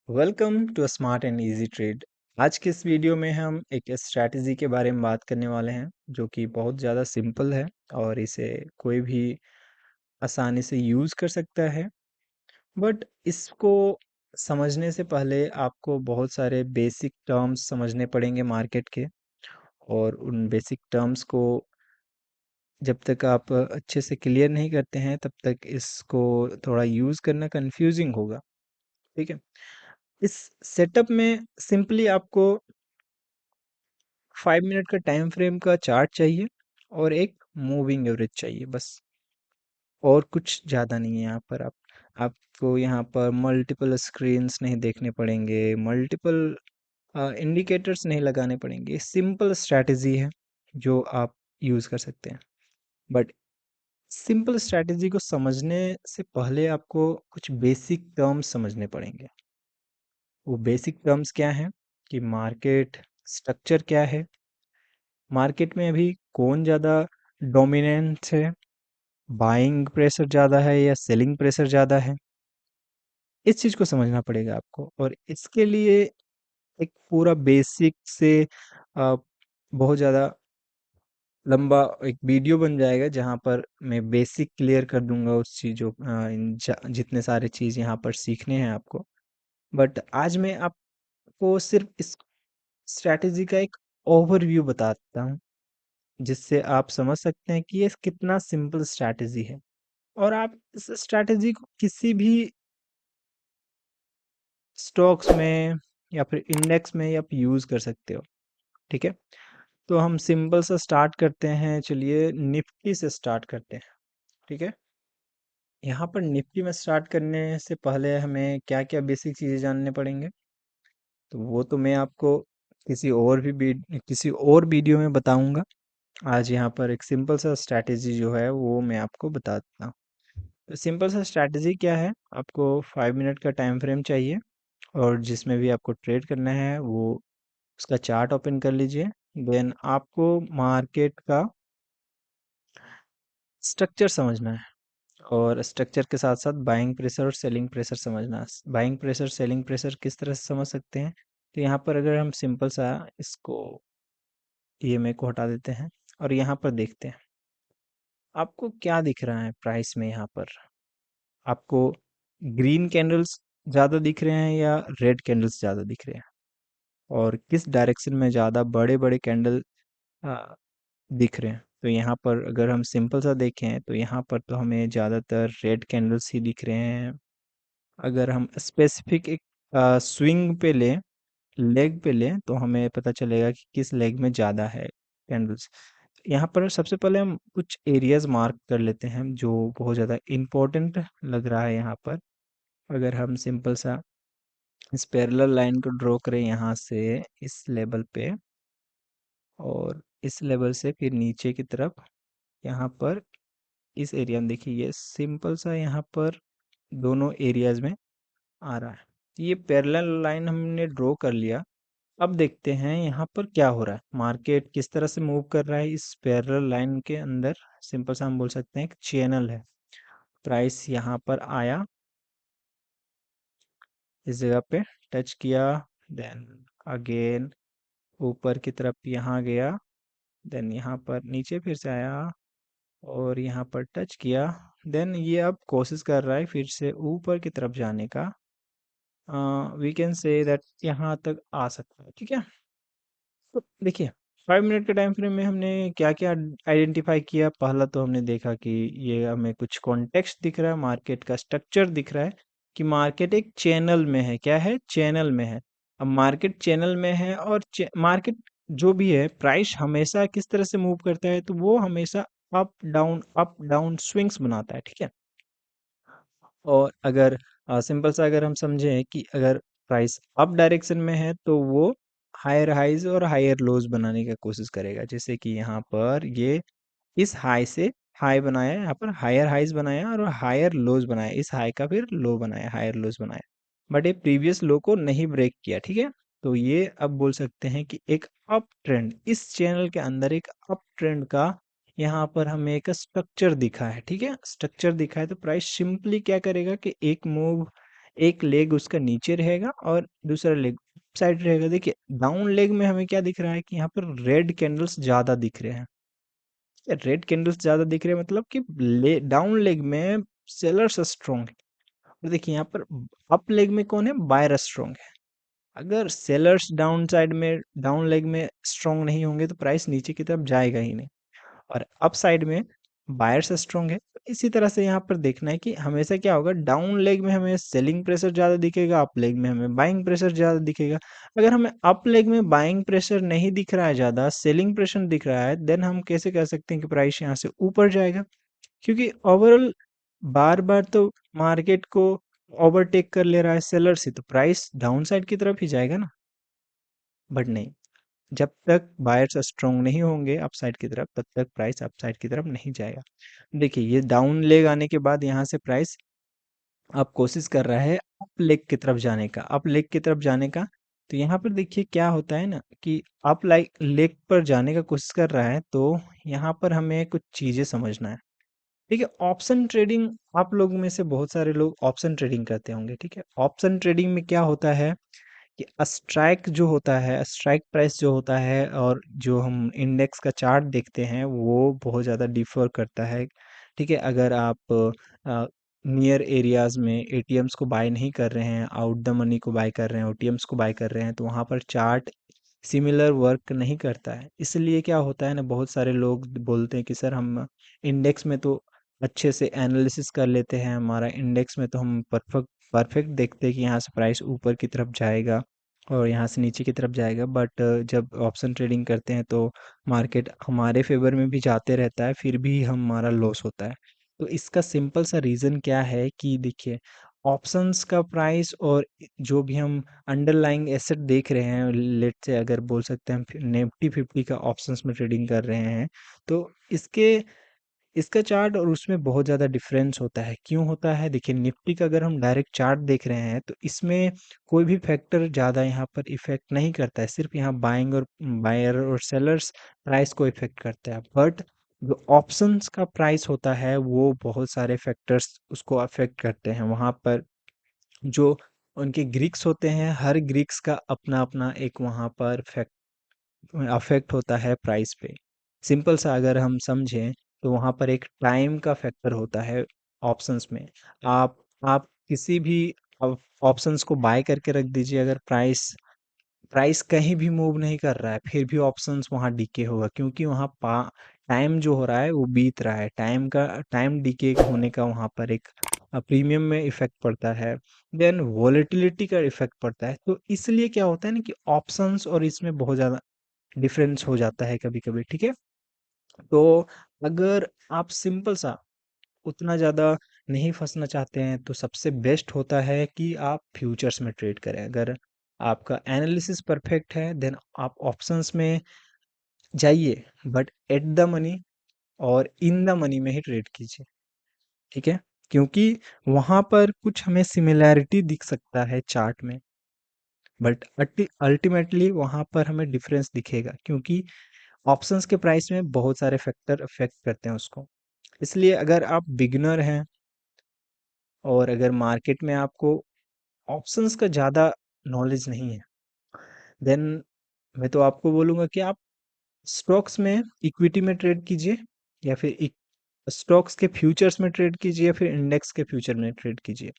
Welcome to smart and easy trade. आज के इस वीडियो में हम एक स्ट्रैटेजी के बारे में बात करने वाले हैं जो कि बहुत ज़्यादा सिंपल है और इसे कोई भी आसानी से यूज़ कर सकता है। बट इसको समझने से पहले आपको बहुत सारे बेसिक टर्म्स समझने पड़ेंगे मार्केट के। और उन बेसिक टर्म्स को जब तक आप अच्छे से क्लियर नहीं करते हैं तब तक इसको थोड़ा यूज़ करना कंफ्यूजिंग होगा। ठीक है। इस सेटअप में सिंपली आपको 5 मिनट का टाइम फ्रेम का चार्ट चाहिए और एक मूविंग एवरेज चाहिए बस। और कुछ ज़्यादा नहीं है यहाँ पर। आपको यहाँ पर मल्टीपल स्क्रीन्स नहीं देखने पड़ेंगे, मल्टीपल इंडिकेटर्स नहीं लगाने पड़ेंगे। सिंपल स्ट्रैटेजी है जो आप यूज़ कर सकते हैं। बट सिंपल स्ट्रैटेजी को समझने से पहले आपको कुछ बेसिक टर्म्स समझने पड़ेंगे। वो बेसिक टर्म्स क्या हैं कि मार्केट स्ट्रक्चर क्या है, मार्केट में अभी कौन ज़्यादा डोमिनेंट है, बाइंग प्रेशर ज़्यादा है या सेलिंग प्रेशर ज़्यादा है। इस चीज़ को समझना पड़ेगा आपको। और इसके लिए एक पूरा बेसिक से बहुत ज़्यादा लंबा एक वीडियो बन जाएगा जहाँ पर मैं बेसिक क्लियर कर दूंगा उस चीज़ों जितने सारे चीज़ यहाँ पर सीखने हैं आपको। बट आज मैं आपको सिर्फ इस स्ट्रैटेजी का एक ओवरव्यू बताता हूँ जिससे आप समझ सकते हैं कि ये कितना सिंपल स्ट्रैटेजी है। और आप इस स्ट्रैटेजी को किसी भी स्टॉक्स में या फिर इंडेक्स में आप यूज़ कर सकते हो। ठीक है। तो हम सिंपल सा स्टार्ट करते हैं। चलिए निफ्टी से स्टार्ट करते हैं। ठीक है। यहाँ पर निफ्टी में स्टार्ट करने से पहले हमें क्या क्या बेसिक चीज़ें जानने पड़ेंगे तो वो तो मैं आपको किसी और वीडियो में बताऊंगा। आज यहाँ पर एक सिंपल सा स्ट्रैटेजी जो है वो मैं आपको बता देता हूँ। तो सिंपल सा स्ट्रैटेजी क्या है, आपको 5 मिनट का टाइम फ्रेम चाहिए और जिसमें भी आपको ट्रेड करना है वो उसका चार्ट ओपन कर लीजिए। देन आपको मार्केट का स्ट्रक्चर समझना है और स्ट्रक्चर के साथ साथ बाइंग प्रेशर और सेलिंग प्रेशर समझना है। बाइंग प्रेशर सेलिंग प्रेशर किस तरह से समझ सकते हैं, तो यहाँ पर अगर हम सिंपल सा इसको ईएमए को हटा देते हैं और यहाँ पर देखते हैं आपको क्या दिख रहा है प्राइस में। यहाँ पर आपको ग्रीन कैंडल्स ज़्यादा दिख रहे हैं या रेड कैंडल्स ज़्यादा दिख रहे हैं, और किस डायरेक्शन में ज़्यादा बड़े बड़े कैंडल दिख रहे हैं। तो यहाँ पर अगर हम सिंपल सा देखें तो यहाँ पर तो हमें ज़्यादातर रेड कैंडल्स ही दिख रहे हैं। अगर हम स्पेसिफिक एक स्विंग पे लें, लेग पे लें, तो हमें पता चलेगा कि किस लेग में ज़्यादा है कैंडल्स। यहाँ पर सबसे पहले हम कुछ एरियाज मार्क कर लेते हैं जो बहुत ज़्यादा इम्पोर्टेंट लग रहा है यहाँ पर। अगर हम सिंपल सा इस पैरेलल लाइन को ड्रॉ करें यहाँ से इस लेवल पे और इस लेवल से फिर नीचे की तरफ, यहाँ पर इस एरिया में देखिए ये सिंपल सा यहाँ पर दोनों एरियाज में आ रहा है। ये पैरेलल लाइन हमने ड्रॉ कर लिया। अब देखते हैं यहाँ पर क्या हो रहा है, मार्केट किस तरह से मूव कर रहा है इस पैरेलल लाइन के अंदर। सिंपल सा हम बोल सकते हैं एक चैनल है। प्राइस यहाँ पर आया, इस जगह पे टच किया, देन अगेन ऊपर की तरफ यहाँ गया, देन यहाँ पर नीचे फिर से आया और यहाँ पर टच किया। देन ये अब कोशिश कर रहा है फिर से ऊपर की तरफ जाने का। वी कैन से दैट यहाँ तक आ सकता है। ठीक है। तो देखिए 5 मिनट के टाइम फ्रेम में हमने क्या क्या आइडेंटिफाई किया। पहला तो हमने देखा कि ये हमें कुछ कॉन्टेक्स्ट दिख रहा है, मार्केट का स्ट्रक्चर दिख रहा है कि मार्केट एक चैनल में है। क्या है, चैनल में है। अब मार्केट चैनल में है और मार्केट जो भी है प्राइस हमेशा किस तरह से मूव करता है, तो वो हमेशा अप डाउन स्विंग्स बनाता है। ठीक है। और अगर सिंपल सा अगर हम समझें कि अगर प्राइस अप डायरेक्शन में है तो वो हायर हाइज और हायर लोज बनाने की कोशिश करेगा। जैसे कि यहाँ पर ये इस हाई से हाई बनाया, यहाँ पर हायर हाइज बनाया और हायर लोज बनाया, इस हाई का फिर लो बनाया, हायर लोज बनाया। बट ये प्रीवियस लो को नहीं ब्रेक किया। ठीक है। तो ये अब बोल सकते हैं कि एक अप ट्रेंड, इस चैनल के अंदर एक अप ट्रेंड का यहाँ पर हमें एक स्ट्रक्चर दिखा है। ठीक है। स्ट्रक्चर दिखा है तो प्राइस सिंपली क्या करेगा कि एक मूव एक लेग उसका नीचे रहेगा और दूसरा लेग साइड रहेगा। देखिए डाउन लेग में हमें क्या दिख रहा है कि यहाँ पर रेड कैंडल्स ज़्यादा दिख रहे हैं। रेड कैंडल्स ज़्यादा दिख रहे हैं मतलब कि डाउन लेग में सेलर्स स्ट्रॉन्ग है। और देखिए यहाँ पर अप लेग में कौन है, बायर स्ट्रॉन्ग है। अगर सेलर्स डाउन साइड में डाउन लेग में स्ट्रॉन्ग नहीं होंगे तो प्राइस नीचे की तरफ जाएगा ही नहीं। और अप साइड में बायर्स स्ट्रॉन्ग है। तो इसी तरह से यहाँ पर देखना है कि हमेशा क्या होगा, डाउन लेग में हमें सेलिंग प्रेशर ज़्यादा दिखेगा, अप लेग में हमें बाइंग प्रेशर ज़्यादा दिखेगा। अगर हमें अप लेग में बाइंग प्रेशर नहीं दिख रहा है ज़्यादा, सेलिंग प्रेशर दिख रहा है, देन हम कैसे कह सकते हैं कि प्राइस यहाँ से ऊपर जाएगा। क्योंकि ओवरऑल बार बार तो मार्केट को ओवरटेक कर ले रहा है सेलर्स ही, तो प्राइस डाउन साइड की तरफ ही जाएगा ना। बट नहीं, जब तक बायर्स स्ट्रॉन्ग नहीं होंगे अपसाइड की तरफ, तब तक प्राइस अपसाइड की तरफ नहीं जाएगा। देखिए ये डाउन लेग आने के बाद यहाँ से प्राइस अब कोशिश कर रहा है अप लेग की तरफ जाने का, अप लेग की तरफ जाने का। तो यहाँ पर देखिए क्या होता है ना कि अप लाइक लेग पर जाने का कोशिश कर रहा है, तो यहाँ पर हमें कुछ चीज़ें समझना है। ठीक है, ऑप्शन ट्रेडिंग, आप लोग में से बहुत सारे लोग ऑप्शन ट्रेडिंग करते होंगे। ठीक है, ऑप्शन ट्रेडिंग में क्या होता है कि स्ट्राइक जो होता है, स्ट्राइक प्राइस जो होता है और जो हम इंडेक्स का चार्ट देखते हैं वो बहुत ज़्यादा डिफर करता है। ठीक है, अगर आप नियर एरियाज में एटीएम्स को बाय नहीं कर रहे हैं, आउट द मनी को बाय कर रहे हैं, ओटीएम्स को बाय कर रहे हैं, तो वहाँ पर चार्ट सिमिलर वर्क नहीं करता है। इसलिए क्या होता है ना, बहुत सारे लोग बोलते हैं कि सर हम इंडेक्स में तो अच्छे से एनालिसिस कर लेते हैं, हमारा इंडेक्स में तो हम परफेक्ट परफेक्ट देखते हैं कि यहाँ से प्राइस ऊपर की तरफ जाएगा और यहाँ से नीचे की तरफ जाएगा। बट जब ऑप्शन ट्रेडिंग करते हैं तो मार्केट हमारे फेवर में भी जाते रहता है, फिर भी हमारा लॉस होता है। तो इसका सिंपल सा रीज़न क्या है कि देखिए ऑप्शंस का प्राइस और जो भी हम अंडरलाइंग एसेट देख रहे हैं, लेट से अगर बोल सकते हैं हम निफ्टी 50 का ऑप्शंस में ट्रेडिंग कर रहे हैं, तो इसके इसका चार्ट और उसमें बहुत ज़्यादा डिफरेंस होता है। क्यों होता है? देखिए निफ्टी का अगर हम डायरेक्ट चार्ट देख रहे हैं तो इसमें कोई भी फैक्टर ज़्यादा यहाँ पर इफ़ेक्ट नहीं करता है। सिर्फ़ यहाँ बाइंग और बायर और सेलर्स प्राइस को इफ़ेक्ट करता है। बट जो ऑप्शंस का प्राइस होता है वो बहुत सारे फैक्टर्स उसको अफ़ेक्ट करते हैं। वहाँ पर जो उनके ग्रीक्स होते हैं, हर ग्रीक्स का अपना-अपना एक वहाँ पर अफेक्ट होता है प्राइस पे। सिंपल सा अगर हम समझें तो वहाँ पर एक टाइम का फैक्टर होता है ऑप्शंस में। आप आप किसी भी ऑप्शंस को बाय करके रख दीजिए, अगर प्राइस प्राइस कहीं भी मूव नहीं कर रहा है फिर भी ऑप्शंस वहाँ डीके होगा, क्योंकि वहाँ पा टाइम जो हो रहा है वो बीत रहा है। टाइम डीके होने का वहाँ पर एक प्रीमियम में इफेक्ट पड़ता है। देन वॉलेटिलिटी का इफेक्ट पड़ता है। तो इसलिए क्या होता है ना कि ऑप्शंस और इसमें बहुत ज़्यादा डिफरेंस हो जाता है कभी-कभी। ठीक है? तो अगर आप सिंपल सा उतना ज़्यादा नहीं फँसना चाहते हैं तो सबसे बेस्ट होता है कि आप फ्यूचर्स में ट्रेड करें। अगर आपका एनालिसिस परफेक्ट है देन आप ऑप्शंस में जाइए, बट एट द मनी और इन द मनी में ही ट्रेड कीजिए। ठीक है? क्योंकि वहाँ पर कुछ हमें सिमिलैरिटी दिख सकता है चार्ट में, बट अल्टीमेटली वहाँ पर हमें डिफरेंस दिखेगा, क्योंकि ऑप्शंस के प्राइस में बहुत सारे फैक्टर अफेक्ट करते हैं उसको। इसलिए अगर आप बिगिनर हैं और अगर मार्केट में आपको ऑप्शंस का ज़्यादा नॉलेज नहीं है, देन मैं तो आपको बोलूँगा कि आप स्टॉक्स में इक्विटी में ट्रेड कीजिए, या फिर स्टॉक्स के फ्यूचर्स में ट्रेड कीजिए, या फिर इंडेक्स के फ्यूचर में ट्रेड कीजिए।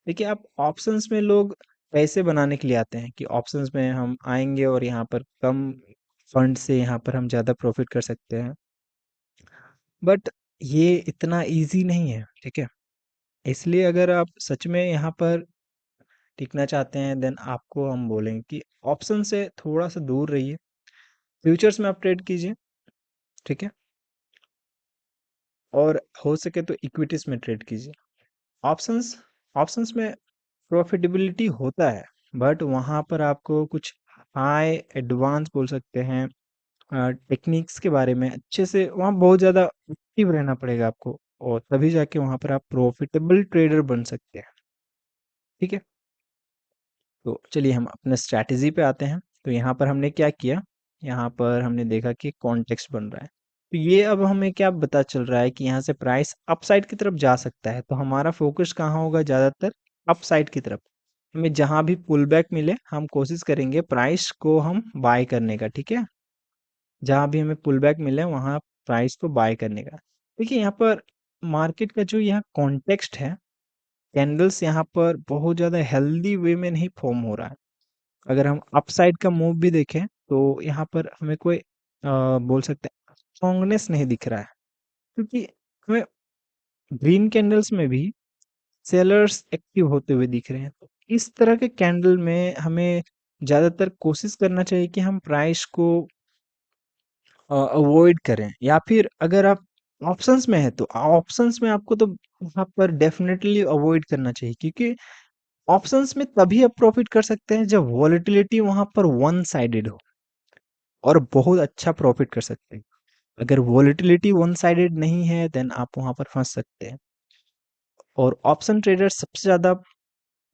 देखिए आप ऑप्शंस में लोग पैसे बनाने के लिए आते हैं कि ऑप्शंस में हम आएंगे और यहाँ पर कम फंड से यहाँ पर हम ज़्यादा प्रॉफिट कर सकते हैं। बट ये इतना इजी नहीं है। ठीक है, इसलिए अगर आप सच में यहाँ पर टिकना चाहते हैं देन आपको हम बोलेंगे कि ऑप्शन से थोड़ा सा दूर रहिए, फ्यूचर्स में आप ट्रेड कीजिए। ठीक है, और हो सके तो इक्विटीज में ट्रेड कीजिए। ऑप्शंस ऑप्शंस में प्रॉफिटेबिलिटी होता है, बट वहाँ पर आपको कुछ हाई एडवांस बोल सकते हैं टेक्निक्स के बारे में अच्छे से वहाँ बहुत ज़्यादा एक्टिव रहना पड़ेगा आपको, और तभी जाके वहाँ पर आप प्रॉफिटेबल ट्रेडर बन सकते हैं। ठीक है, तो चलिए हम अपने स्ट्रैटेजी पे आते हैं। तो यहाँ पर हमने क्या किया, यहाँ पर हमने देखा कि कॉन्टेक्स्ट बन रहा है। तो ये अब हमें क्या पता चल रहा है कि यहाँ से प्राइस अपसाइड की तरफ जा सकता है, तो हमारा फोकस कहाँ होगा ज़्यादातर, अप साइड की तरफ। हमें जहां भी पुल बैक मिले हम कोशिश करेंगे प्राइस को हम बाय करने का, ठीक है। जहां भी हमें पुल बैक मिले वहां प्राइस को बाय करने का। देखिए यहाँ पर मार्केट का जो यहाँ कॉन्टेक्स्ट है, कैंडल्स यहाँ पर बहुत ज्यादा हेल्दी वे में नहीं फॉर्म हो रहा है। अगर हम अपसाइड का मूव भी देखें तो यहाँ पर हमें कोई बोल सकते हैं स्ट्रॉन्गनेस नहीं दिख रहा है, क्योंकि हमें ग्रीन कैंडल्स में भी सेलर्स एक्टिव होते हुए दिख रहे हैं। तो इस तरह के कैंडल में हमें ज़्यादातर कोशिश करना चाहिए कि हम प्राइस को अवॉइड करें, या फिर अगर आप ऑप्शंस में है तो ऑप्शंस में आपको तो यहाँ पर डेफिनेटली अवॉइड करना चाहिए, क्योंकि ऑप्शंस में तभी आप प्रॉफिट कर सकते हैं जब वॉलेटिलिटी वहां पर वन साइडेड हो, और बहुत अच्छा प्रॉफिट कर सकते हैं। अगर वॉलेटिलिटी वन साइडेड नहीं है देन आप वहां पर फंस सकते हैं। और ऑप्शन ट्रेडर सबसे ज्यादा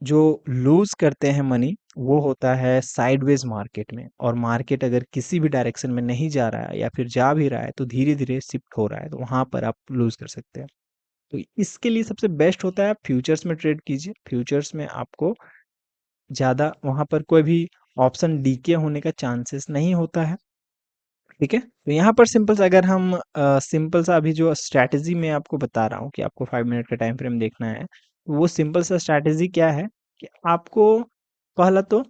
जो लूज करते हैं मनी वो होता है साइडवेज मार्केट में, और मार्केट अगर किसी भी डायरेक्शन में नहीं जा रहा है या फिर जा भी रहा है तो धीरे धीरे शिफ्ट हो रहा है, तो वहां पर आप लूज कर सकते हैं। तो इसके लिए सबसे बेस्ट होता है आप फ्यूचर्स में ट्रेड कीजिए। फ्यूचर्स में आपको ज़्यादा वहाँ पर कोई भी ऑप्शन डीके होने का चांसेस नहीं होता है, ठीक है। तो यहाँ पर सिंपल सा अगर हम सिंपल सा अभी जो स्ट्रैटेजी मैं आपको बता रहा हूँ कि आपको 5 मिनट का टाइम फ्रेम देखना है, वो सिंपल सा स्ट्रैटेजी क्या है कि आपको पहला तो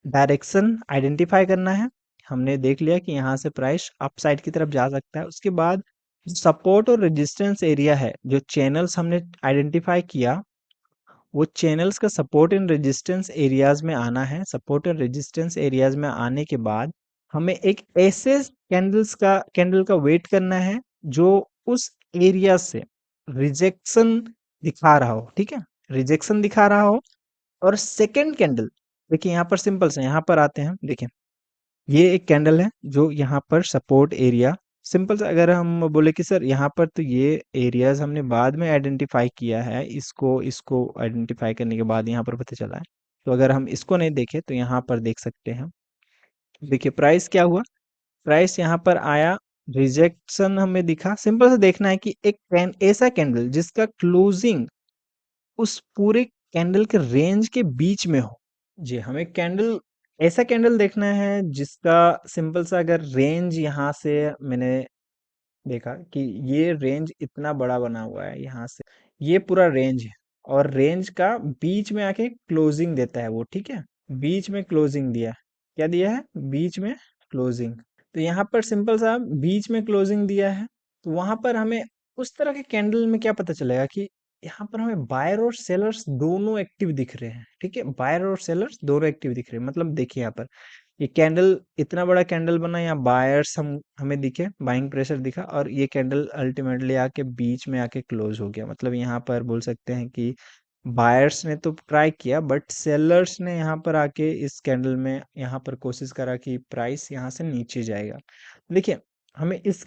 डायरेक्शन आइडेंटिफाई करना है। हमने देख लिया कि यहाँ से प्राइस अपसाइड की तरफ जा सकता है। उसके बाद सपोर्ट और रेजिस्टेंस एरिया है, जो चैनल्स हमने आइडेंटिफाई किया, वो चैनल्स का सपोर्ट एंड रेजिस्टेंस एरियाज में आना है। सपोर्ट एंड रेजिस्टेंस एरियाज में आने के बाद हमें एक ऐसे कैंडल का वेट करना है जो उस एरिया से रिजेक्शन दिखा रहा हो, ठीक है, रिजेक्शन दिखा रहा हो। और सेकंड कैंडल, देखिए यहाँ पर सिंपल से यहाँ पर आते हैं, देखिए ये एक कैंडल है जो यहाँ पर सपोर्ट एरिया, सिंपल से अगर हम बोले कि सर यहाँ पर तो ये एरियाज हमने बाद में आइडेंटिफाई किया है, इसको इसको आइडेंटिफाई करने के बाद यहाँ पर पता चला है। तो अगर हम इसको नहीं देखें तो यहाँ पर देख सकते हैं, देखिए प्राइस क्या हुआ, प्राइस यहाँ पर आया, रिजेक्शन हमें दिखा। सिंपल से देखना है कि एक ऐसा कैंडल जिसका क्लोजिंग उस पूरे कैंडल के रेंज के बीच में हो। जी, हमें कैंडल ऐसा कैंडल देखना है जिसका सिंपल सा अगर रेंज यहाँ से मैंने देखा कि ये रेंज इतना बड़ा बना हुआ है, यहाँ से ये पूरा रेंज है, और रेंज का बीच में आके क्लोजिंग देता है वो, ठीक है। बीच में क्लोजिंग दिया है, क्या दिया है, बीच में क्लोजिंग। तो यहाँ पर सिंपल सा बीच में क्लोजिंग दिया है। तो वहां पर हमें उस तरह के कैंडल में क्या पता चलेगा कि यहाँ पर हमें बायर और सेलर्स दोनों एक्टिव दिख रहे हैं, ठीक है, बायर और सेलर्स दोनों एक्टिव दिख रहे हैं। मतलब देखिए यहाँ पर ये कैंडल इतना बड़ा कैंडल बना, यहाँ बायर्स हमें दिखे, बाइंग प्रेशर दिखा, और ये कैंडल अल्टीमेटली आके बीच में आके क्लोज हो गया। मतलब यहाँ पर बोल सकते हैं कि बायर्स ने तो ट्राई किया बट सेलर्स ने यहाँ पर आके इस कैंडल में यहाँ पर कोशिश करा कि प्राइस यहाँ से नीचे जाएगा। देखिए हमें इस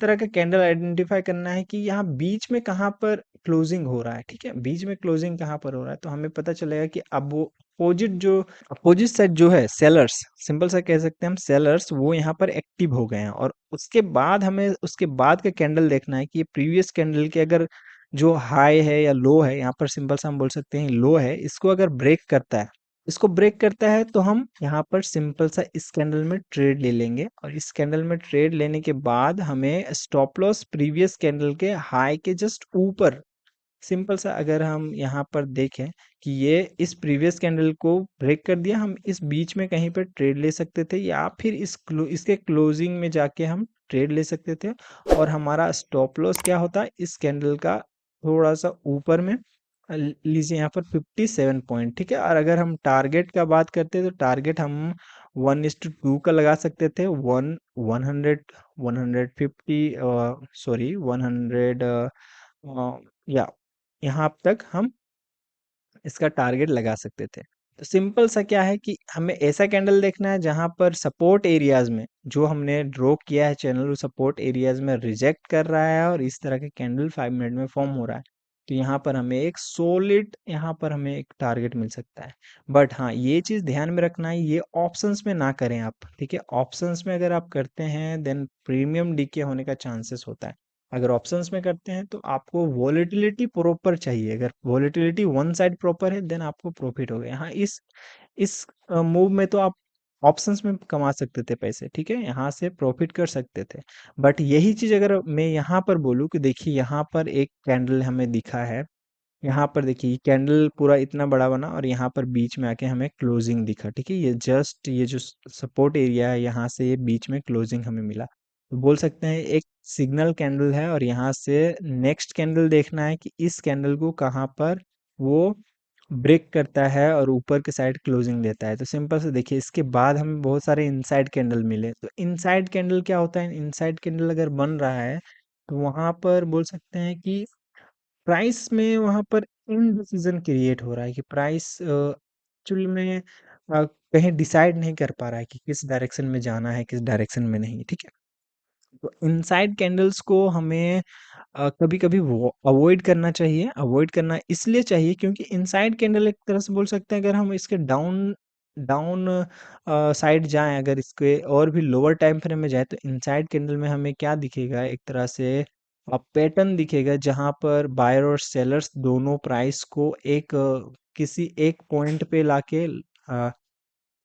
तरह का कैंडल आइडेंटिफाई करना है कि यहाँ बीच में कहाँ पर क्लोजिंग हो रहा है, ठीक है, बीच में क्लोजिंग कहाँ पर हो रहा है। तो हमें पता चलेगा कि अब वो अपोजिट साइड जो है सेलर्स, सिंपल सा कह सकते हैं हम सेलर्स, वो यहाँ पर एक्टिव हो गए हैं। और उसके बाद हमें उसके बाद का कैंडल देखना है कि ये प्रीवियस कैंडल के अगर जो हाई है या लो है, यहाँ पर सिंपल सा हम बोल सकते हैं लो है, इसको अगर ब्रेक करता है, इसको ब्रेक करता है तो हम यहाँ पर सिंपल सा इस कैंडल में ट्रेड ले लेंगे। और इस कैंडल में ट्रेड लेने के बाद हमें स्टॉप लॉस प्रीवियस कैंडल के हाई के जस्ट ऊपर, सिंपल सा अगर हम यहाँ पर देखें कि ये इस प्रीवियस कैंडल को ब्रेक कर दिया, हम इस बीच में कहीं पर ट्रेड ले सकते थे, या फिर इसके क्लोजिंग में जाके हम ट्रेड ले सकते थे। और हमारा स्टॉप लॉस क्या होता है, इस कैंडल का थोड़ा सा ऊपर में लीजिए यहाँ पर 57 पॉइंट, ठीक है। और अगर हम टारगेट का बात करते हैं तो टारगेट हम 1:2 का लगा सकते थे, 100 150 सॉरी 100 या यहाँ तक हम इसका टारगेट लगा सकते थे। तो सिंपल सा क्या है कि हमें ऐसा कैंडल देखना है जहां पर सपोर्ट एरियाज में जो हमने ड्रॉ किया है चैनल, उस सपोर्ट एरियाज में रिजेक्ट कर रहा है, और इस तरह के कैंडल 5 मिनट में फॉर्म हो रहा है। तो यहाँ पर हमें एक सॉलिड, यहाँ पर हमें एक टारगेट मिल सकता है। बट हाँ, ये चीज़ ध्यान में रखना है, ये ऑप्शंस में ना करें आप, ठीक है। ऑप्शंस में अगर आप करते हैं देन प्रीमियम डीके होने का चांसेस होता है। अगर ऑप्शंस में करते हैं तो आपको वॉलेटिलिटी प्रॉपर चाहिए, अगर वॉलेटिलिटी वन साइड प्रॉपर है देन आपको प्रॉफिट हो गया। यहाँ इस मूव में तो आप ऑप्शंस में कमा सकते थे पैसे, ठीक है, यहाँ से प्रॉफिट कर सकते थे। बट यही चीज अगर मैं यहाँ पर बोलूँ कि देखिए यहाँ पर एक कैंडल हमें दिखा है, यहाँ पर देखिए ये कैंडल पूरा इतना बड़ा बना और यहाँ पर बीच में आके हमें क्लोजिंग दिखा, ठीक है, ये जस्ट ये जो सपोर्ट एरिया है यहाँ से ये बीच में क्लोजिंग हमें मिला, तो बोल सकते हैं एक सिग्नल कैंडल है। और यहाँ से नेक्स्ट कैंडल देखना है कि इस कैंडल को कहाँ पर वो ब्रेक करता है और ऊपर के साइड क्लोजिंग देता है। तो सिंपल से देखिए इसके बाद हमें बहुत सारे इनसाइड कैंडल मिले। तो इनसाइड कैंडल क्या होता है, इनसाइड कैंडल अगर बन रहा है तो वहां पर बोल सकते हैं कि प्राइस में वहां पर इनडिसीजन क्रिएट हो रहा है कि प्राइस एक्चुअली में कहीं डिसाइड नहीं कर पा रहा है कि किस डायरेक्शन में जाना है किस डायरेक्शन में नहीं, ठीक है। तो इनसाइड कैंडल्स को हमें कभी कभी अवॉइड करना चाहिए। अवॉइड करना इसलिए चाहिए क्योंकि इनसाइड कैंडल एक तरह से बोल सकते हैं, अगर हम इसके डाउन डाउन साइड जाएं, अगर इसके और भी लोअर टाइम फ्रेम में जाए तो इनसाइड कैंडल में हमें क्या दिखेगा, एक तरह से पैटर्न दिखेगा जहां पर बायर और सेलर्स दोनों प्राइस को एक किसी एक पॉइंट पे लाके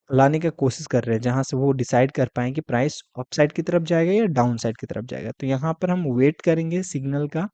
लाने का कोशिश कर रहे हैं जहां से वो डिसाइड कर पाएँ कि प्राइस अप साइड की तरफ जाएगा या डाउन साइड की तरफ जाएगा। तो यहाँ पर हम वेट करेंगे सिग्नल का।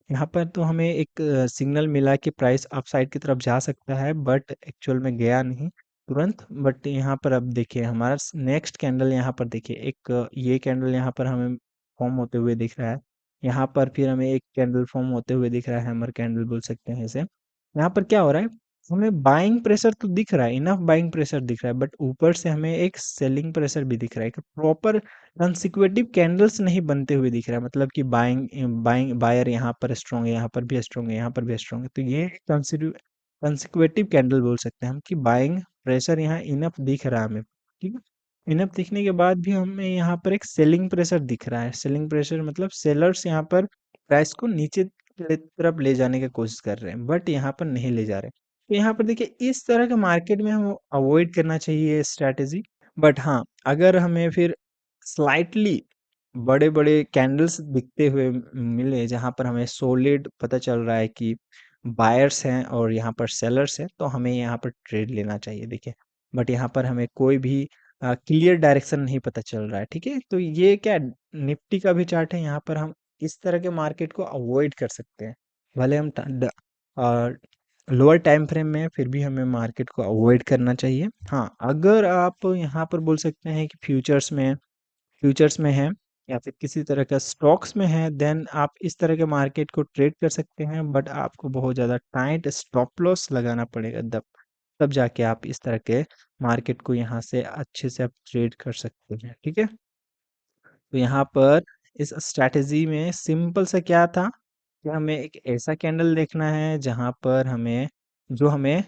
यहाँ पर तो हमें एक सिग्नल मिला कि प्राइस अप साइड की तरफ जा सकता है बट एक्चुअल में गया नहीं तुरंत। बट यहाँ पर अब देखिए हमारा नेक्स्ट कैंडल यहाँ पर देखिए एक ये कैंडल यहाँ पर हमें फॉर्म होते हुए दिख रहा है। यहाँ पर फिर हमें एक कैंडल फॉर्म होते हुए दिख रहा है, हैमर कैंडल बोल सकते हैं इसे। यहाँ पर क्या हो रहा है, हमें बाइंग प्रेशर तो दिख रहा है, इनफ बाइंग प्रेशर दिख रहा है, बट ऊपर से हमें एक सेलिंग प्रेशर भी दिख रहा है। प्रॉपर कंसिक्वेटिव कैंडल्स नहीं बनते हुए दिख रहा है, मतलब कि बाइंग बाइंग बायर यहाँ पर स्ट्रॉन्ग है, यहाँ पर भी स्ट्रॉन्ग है, यहाँ पर भी स्ट्रॉन्ग है। तो ये कंसिक्वेटिव कैंडल बोल सकते हैं हम कि बाइंग प्रेशर यहाँ इनफ दिख रहा है हमें, ठीक है। इनफ दिखने के बाद भी हमें यहाँ पर एक सेलिंग प्रेशर दिख रहा है। सेलिंग प्रेशर मतलब सेलर्स यहाँ पर प्राइस को नीचे तरफ ले जाने की कोशिश कर रहे हैं बट यहाँ पर नहीं ले जा रहे। तो यहाँ पर देखिए इस तरह के मार्केट में हम अवॉइड करना चाहिए स्ट्रैटेजी। बट हाँ, अगर हमें फिर स्लाइटली बड़े-बड़े कैंडल्स दिखते हुए मिले जहाँ पर हमें सॉलिड पता चल रहा है कि बायर्स हैं और यहाँ पर सेलर्स हैं, तो हमें यहाँ पर ट्रेड लेना चाहिए देखिए। बट यहाँ पर हमें कोई भी क्लियर डायरेक्शन नहीं पता चल रहा है, ठीक है। तो ये क्या निफ्टी का भी चार्ट है, यहाँ पर हम इस तरह के मार्केट को अवॉइड कर सकते हैं। भले हम लोअर टाइम फ्रेम में फिर भी हमें मार्केट को अवॉइड करना चाहिए। हाँ, अगर आप यहाँ पर बोल सकते हैं कि फ्यूचर्स में है या फिर किसी तरह का स्टॉक्स में है देन आप इस तरह के मार्केट को ट्रेड कर सकते हैं, बट आपको बहुत ज़्यादा टाइट स्टॉप लॉस लगाना पड़ेगा, तब तब जाके आप इस तरह के मार्केट को यहाँ से अच्छे से आप ट्रेड कर सकते हैं, ठीक है। तो यहाँ पर इस स्ट्रैटेजी में सिंपल सा क्या था कि हमें एक ऐसा कैंडल देखना है जहाँ पर हमें जो हमें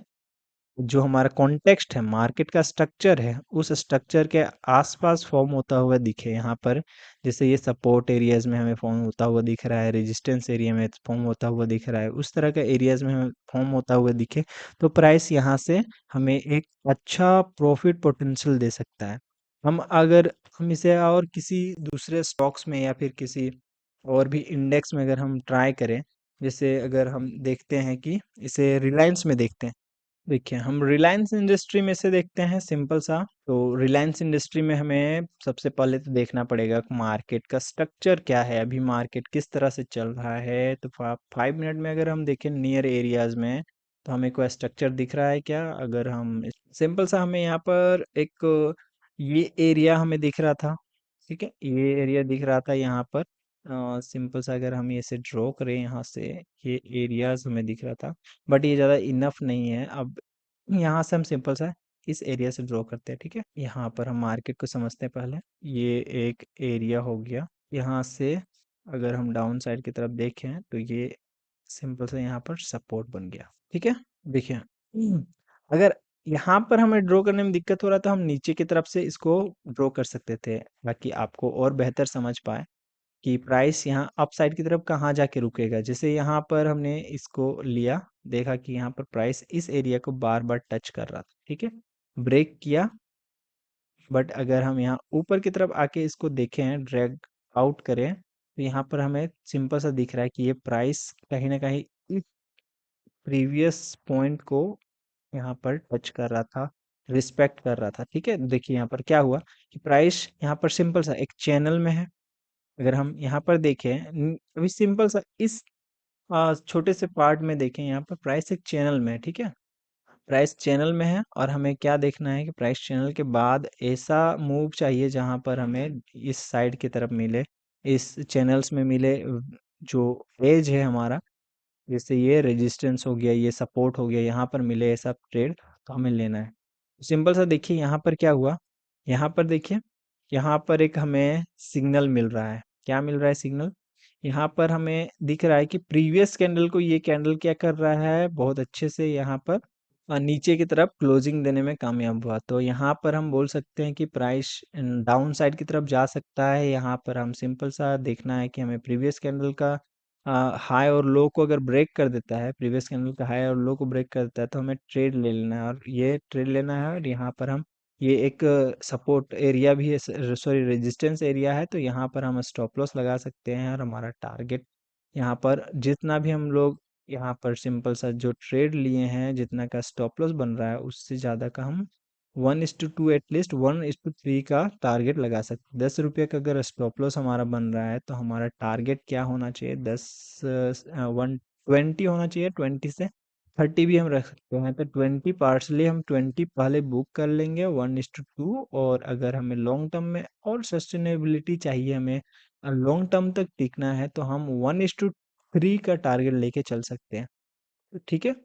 जो हमारा कॉन्टेक्स्ट है, मार्केट का स्ट्रक्चर है, उस स्ट्रक्चर के आसपास फॉर्म होता हुआ दिखे यहाँ पर। जैसे ये सपोर्ट एरियाज में हमें फॉर्म होता हुआ दिख रहा है, रेजिस्टेंस एरिया में फॉर्म होता हुआ दिख रहा है, उस तरह का एरियाज में हमें फॉर्म होता हुआ दिखे तो प्राइस यहाँ से हमें एक अच्छा प्रॉफिट पोटेंशियल दे सकता है। हम अगर हम इसे और किसी दूसरे स्टॉक्स में या फिर किसी और भी इंडेक्स में अगर हम ट्राई करें, जैसे अगर हम देखते हैं कि इसे रिलायंस में देखते हैं। देखिए हम रिलायंस इंडस्ट्री में से देखते हैं सिंपल सा। तो रिलायंस इंडस्ट्री में हमें सबसे पहले तो देखना पड़ेगा कि मार्केट का स्ट्रक्चर क्या है, अभी मार्केट किस तरह से चल रहा है। तो 5 मिनट में अगर हम देखें नियर एरियाज में तो हमें कोई स्ट्रक्चर दिख रहा है क्या, अगर हम सिंपल सा हमें यहाँ पर एक ये एरिया हमें दिख रहा था, ठीक है, ये एरिया दिख रहा था यहाँ पर। सिंपल सा अगर हम इसे ड्रॉ करें यहाँ से, ये एरियाज हमें दिख रहा था बट ये ज़्यादा इनफ नहीं है। अब यहाँ से हम सिंपल सा इस एरिया से ड्रॉ करते हैं, ठीक है। यहाँ पर हम मार्केट को समझते हैं पहले, ये एक एरिया हो गया। यहाँ से अगर हम डाउन साइड की तरफ देखें तो ये सिंपल सा यहाँ पर सपोर्ट बन गया, ठीक है। देखिए अगर यहाँ पर हमें ड्रॉ करने में दिक्कत हो रहा तो हम नीचे की तरफ से इसको ड्रॉ कर सकते थे ताकि आपको और बेहतर समझ पाए कि प्राइस यहाँ अप साइड की तरफ कहाँ जाके रुकेगा। जैसे यहाँ पर हमने इसको लिया, देखा कि यहाँ पर प्राइस इस एरिया को बार बार टच कर रहा था, ठीक है, ब्रेक किया। बट अगर हम यहाँ ऊपर की तरफ आके इसको देखें, ड्रैग आउट करें तो यहाँ पर हमें सिंपल सा दिख रहा है कि ये प्राइस कहीं ना कहीं इस प्रीवियस पॉइंट को यहाँ पर टच कर रहा था, रिस्पेक्ट कर रहा था। ठीक है, देखिए यहाँ पर क्या हुआ कि प्राइस यहाँ पर सिंपल सा एक चैनल में है। अगर हम यहाँ पर देखें अभी सिंपल सा इस छोटे से पार्ट में देखें, यहाँ पर प्राइस एक चैनल में है। ठीक है, प्राइस चैनल में है और हमें क्या देखना है कि प्राइस चैनल के बाद ऐसा मूव चाहिए जहां पर हमें इस साइड की तरफ मिले, इस चैनल्स में मिले जो एज है हमारा, जैसे ये रेजिस्टेंस हो गया, ये सपोर्ट हो गया, यहाँ पर मिले ऐसा ट्रेड तो हमें लेना है। सिंपल सा देखिए यहाँ पर क्या हुआ, यहाँ पर देखिए, यहाँ पर एक हमें सिग्नल मिल रहा है। क्या मिल रहा है सिग्नल? यहाँ पर हमें दिख रहा है कि प्रीवियस कैंडल को ये कैंडल क्या कर रहा है, बहुत अच्छे से यहाँ पर नीचे की तरफ क्लोजिंग देने में कामयाब हुआ। तो यहाँ पर हम बोल सकते हैं कि प्राइस डाउन साइड की तरफ जा सकता है। यहाँ पर हम सिंपल सा देखना है कि हमें प्रीवियस कैंडल का हाई और लो को अगर ब्रेक कर देता है, प्रीवियस कैंडल का हाई और लो को ब्रेक कर देता है तो हमें ट्रेड ले लेना है, और ये ट्रेड लेना है। और यहाँ पर हम ये एक सपोर्ट एरिया भी है, सॉरी रेजिस्टेंस एरिया है, तो यहाँ पर हम स्टॉप लॉस लगा सकते हैं। और हमारा टारगेट यहाँ पर जितना भी हम लोग यहाँ पर सिंपल सा जो ट्रेड लिए हैं, जितना का स्टॉप लॉस बन रहा है उससे ज़्यादा का हम 1:2 एटलीस्ट 1:3 का टारगेट लगा सकते हैं। 10 रुपये का अगर स्टॉप लॉस हमारा बन रहा है तो हमारा टारगेट क्या होना चाहिए, 120 होना चाहिए। 20 से 30 भी हम रख सकते हैं, तो 20 पार्सली हम 20 पहले बुक कर लेंगे 1:2। और अगर हमें लॉन्ग टर्म में और सस्टेनेबिलिटी चाहिए, हमें लॉन्ग टर्म तक टिकना है, तो हम 1:3 का टारगेट लेके चल सकते हैं। तो ठीक है,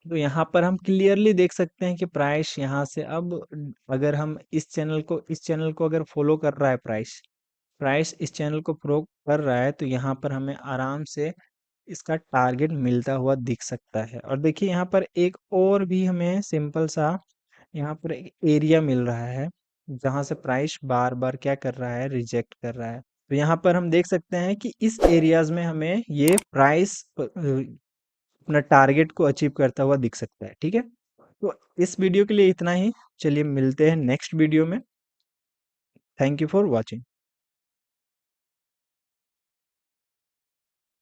तो यहाँ पर हम क्लियरली देख सकते हैं कि प्राइस यहाँ से अब अगर हम इस चैनल को अगर फॉलो कर रहा है, प्राइस प्राइस इस चैनल को फॉलो कर रहा है, तो यहाँ पर हमें आराम से इसका टारगेट मिलता हुआ दिख सकता है। और देखिए यहाँ पर एक और भी हमें सिंपल सा यहाँ पर एक एरिया मिल रहा है जहाँ से प्राइस बार बार क्या कर रहा है, रिजेक्ट कर रहा है। तो यहाँ पर हम देख सकते हैं कि इस एरियाज में हमें ये प्राइस अपना टारगेट को अचीव करता हुआ दिख सकता है। ठीक है, तो इस वीडियो के लिए इतना ही। चलिए मिलते हैं नेक्स्ट वीडियो में। Thank you for watching.